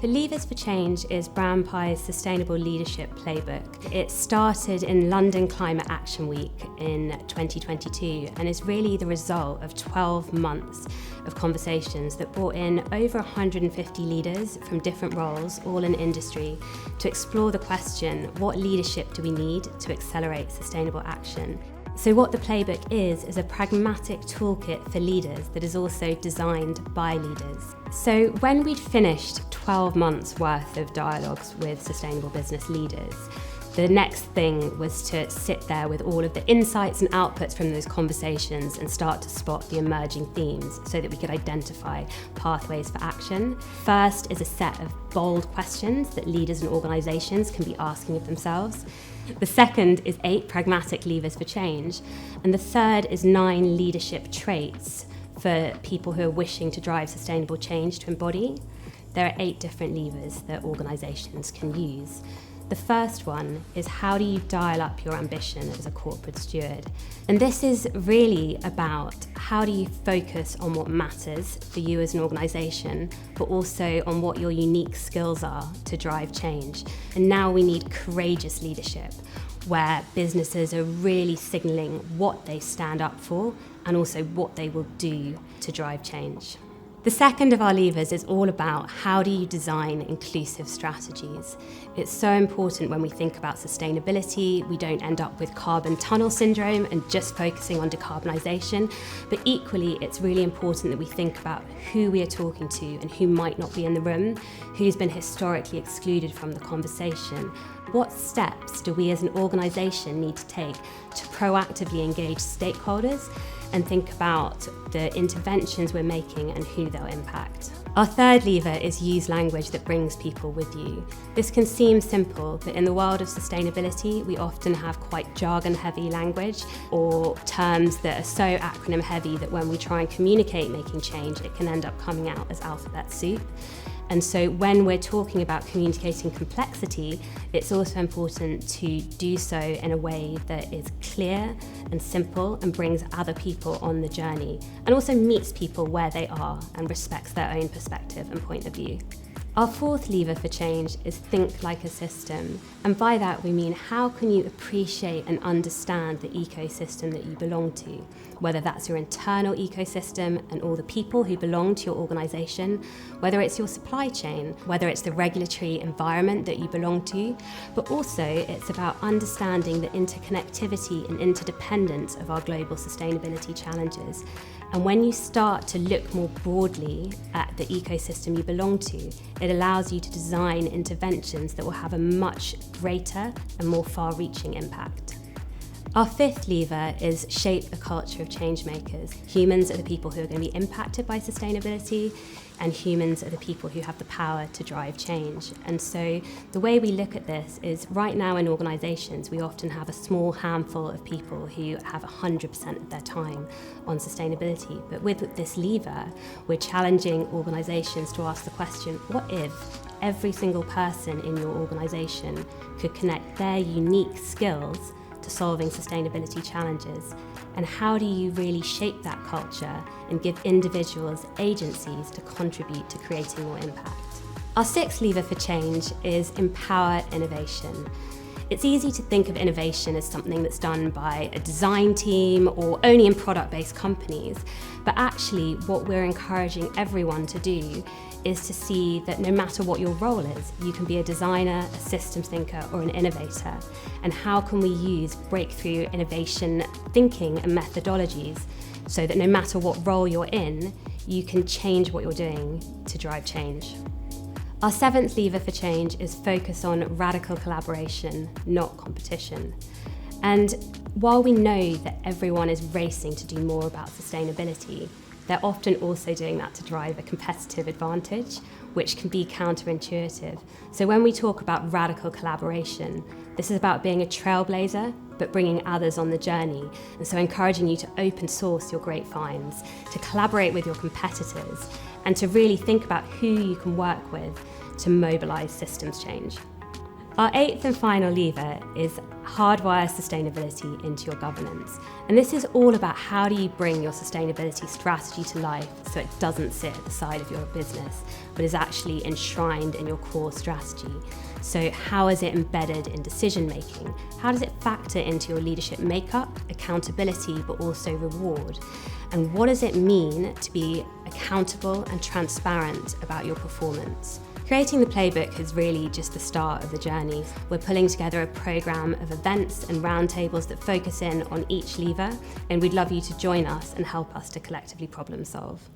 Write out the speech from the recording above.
The Levers for Change is Brown Pie's sustainable leadership playbook. It started in London Climate Action Week in 2022 and is really the result of 12 months of conversations that brought in over 150 leaders from different roles, all in industry, to explore the question, what leadership do we need to accelerate sustainable action? So what the playbook is a pragmatic toolkit for leaders that is also designed by leaders. So when we'd finished 12 months worth of dialogues with sustainable business leaders, the next thing was to sit there with all of the insights and outputs from those conversations and start to spot the emerging themes so that we could identify pathways for action. First is a set of bold questions that leaders and organisations can be asking of themselves. The second is 8 pragmatic levers for change. And the third is 9 leadership traits for people who are wishing to drive sustainable change to embody. There are 8 different levers that organisations can use. The first one is, how do you dial up your ambition as a corporate steward? And this is really about how do you focus on what matters for you as an organisation, but also on what your unique skills are to drive change. And now we need courageous leadership, where businesses are really signalling what they stand up for and also what they will do to drive change. The second of our levers is all about, how do you design inclusive strategies? It's so important when we think about sustainability, we don't end up with carbon tunnel syndrome and just focusing on decarbonisation, but equally it's really important that we think about who we are talking to and who might not be in the room, who's been historically excluded from the conversation. What steps do we as an organisation need to take to proactively engage stakeholders and think about the interventions we're making and who they'll impact? Our third lever is, use language that brings people with you. This can seem simple, but in the world of sustainability, we often have quite jargon-heavy language or terms that are so acronym-heavy that when we try and communicate making change, it can end up coming out as alphabet soup. And so when we're talking about communicating complexity, it's also important to do so in a way that is clear and simple and brings other people on the journey, and also meets people where they are and respects their own perspective and point of view. Our fourth lever for change is, think like a system. And by that we mean, how can you appreciate and understand the ecosystem that you belong to? Whether that's your internal ecosystem and all the people who belong to your organisation, whether it's your supply chain, whether it's the regulatory environment that you belong to, but also it's about understanding the interconnectivity and interdependence of our global sustainability challenges. And when you start to look more broadly at the ecosystem you belong to, it allows you to design interventions that will have a much greater and more far-reaching impact. Our fifth lever is, shape a culture of change makers. Humans are the people who are going to be impacted by sustainability, and humans are the people who have the power to drive change. And so the way we look at this is, right now in organisations, we often have a small handful of people who have 100% of their time on sustainability. But with this lever, we're challenging organisations to ask the question, what if every single person in your organisation could connect their unique skills to solving sustainability challenges? And how do you really shape that culture and give individuals agencies to contribute to creating more impact? Our sixth lever for change is, empower innovation. It's easy to think of innovation as something that's done by a design team or only in product-based companies, but actually what we're encouraging everyone to do is to see that no matter what your role is, you can be a designer, a systems thinker, or an innovator. And how can we use breakthrough innovation thinking and methodologies so that no matter what role you're in, you can change what you're doing to drive change? Our seventh lever for change is, focus on radical collaboration, not competition. And while we know that everyone is racing to do more about sustainability, they're often also doing that to drive a competitive advantage, which can be counterintuitive. So when we talk about radical collaboration, this is about being a trailblazer, but bringing others on the journey. And so encouraging you to open source your great finds, to collaborate with your competitors, and to really think about who you can work with to mobilise systems change. Our eighth and final lever is hardwire sustainability into your governance. And this is all about how do you bring your sustainability strategy to life so it doesn't sit at the side of your business, but is actually enshrined in your core strategy. So how is it embedded in decision making? How does it factor into your leadership makeup, accountability, but also reward? And what does it mean to be accountable and transparent about your performance? Creating the playbook is really just the start of the journey. We're pulling together a programme of events and roundtables that focus in on each lever, and we'd love you to join us and help us to collectively problem solve.